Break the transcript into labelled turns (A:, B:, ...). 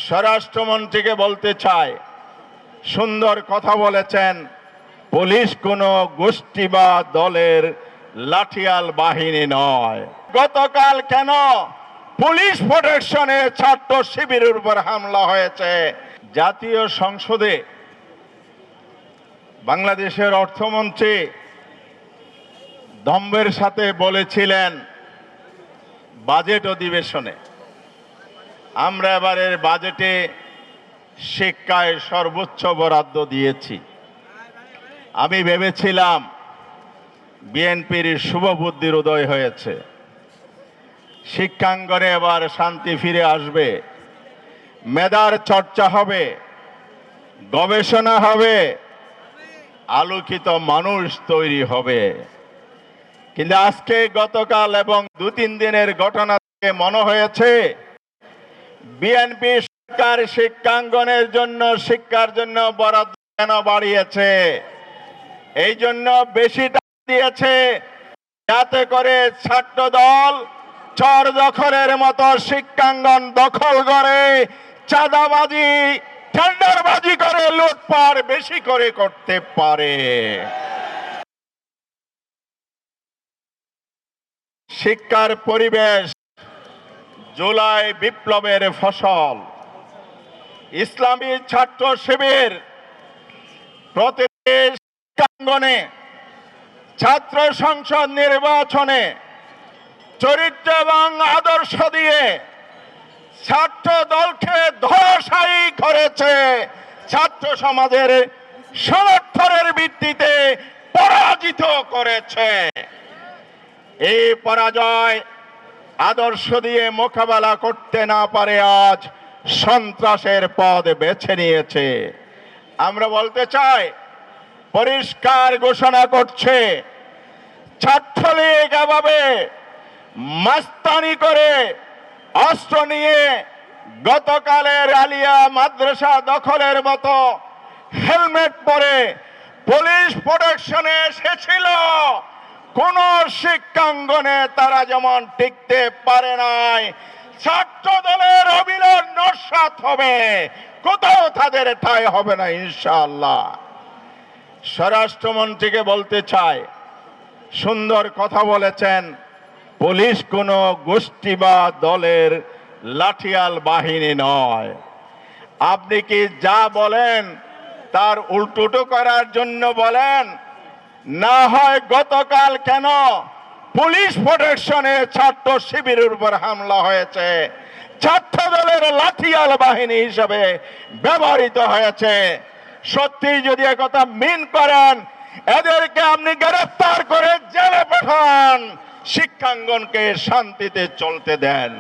A: স্বরাষ্ট্রমন্ত্রীকে বলতে চাই, সুন্দর কথা বলেছেন, পুলিশ কোনো গোষ্ঠী বা দলের লাঠিয়াল বাহিনী নয়। গতকাল কেন পুলিশ প্রোটেকশনে ছাত্র শিবিরের উপর হামলা হয়েছে? জাতীয় সংসদে বাংলাদেশের অর্থমন্ত্রী দম্ভের সাথে বলেছিলেন বাজেট অধিবেশনে, আমরা এবারের বাজেটে শিক্ষায় সর্বোচ্চ বরাদ্দ দিয়েছি। আমি ভেবেছিলাম বিএনপির শুভ বুদ্ধির উদয় হয়েছে, শিক্ষাঙ্গনে এবার শান্তি ফিরে আসবে, মেধার চর্চা হবে, গবেষণা হবে, আলোকিত মানুষ তৈরি হবে। কিন্তু আজকে গতকাল এবং 2-3 দিনের ঘটনা থেকে মনে হয়েছে বিএনপি সরকার শিক্ষাঙ্গনের জন্য, শিক্ষার জন্য বরাদ্দ কেন বাড়িয়েছে? এই জন্য বেশি টাকা দিয়েছে যাতে করে ছাত্র দল চর দখলের মতো শিক্ষাঙ্গন দখল করে চাঁদাবাজি, টেন্ডারবাজি করে লুটপাট বেশি করে করতে পারে। শিক্ষার পরিবেশ জুলাই বিপ্লবের ফসল। ইসলামী ছাত্র শিবির প্রতিটি শিক্ষাঙ্গনে, ছাত্র সংসদ নির্বাচনে চরিত্র এবং আদর্শ দিয়ে ছাত্র দলকে ধরাশায়ী করেছে, ছাত্র সমাজের সমর্থনের ভিত্তিতে পরাজিত করেছে। এই পরাজয় আদর্শ দিয়ে মোকাবেলা করতে না পারে আজ সন্ত্রাসের পথ বেছে নিয়েছে। আমরা বলতে চাই, পরিষ্কার ঘোষণা করছে, ছাত্রলীগ এভাবে মাস্তানি করে অস্ত্র নিয়ে গতকালের আলিয়া মাদ্রাসা দখলের মতো হেলমেট পরে পুলিশ প্রোটেকশনে এসেছিল। কোন শিক্ষাঙ্গনে তারা যেমন টিকতে পারে নাই, ছাত্র দলের অবিলম্ব নস্যাৎ হবে, কোথাও তাদের ঠাঁই হবে না ইনশাআল্লাহ। স্বরাষ্ট্রমন্ত্রীকে বলতে চাই, সুন্দর কথা বলেছেন, পুলিশ কোনো গোষ্ঠী বা দলের লাঠিয়াল বাহিনী নয়। আপনি কি যা বলেন তার উল্টো করার জন্য বলেন? না হয় গতকাল কেন পুলিশ প্রোটেকশনে ছাত্র শিবিরের উপর হামলা হয়েছে, ছাত্র দলের লাঠিয়াল বাহিনী হিসেবে ব্যবহৃত হয়েছে? সত্যি যদি একথা মিন করেন, এদেরকে আপনি গ্রেফতার করে জেলে পাঠান, শিক্ষাঙ্গনকে শান্তিতে চলতে দেন।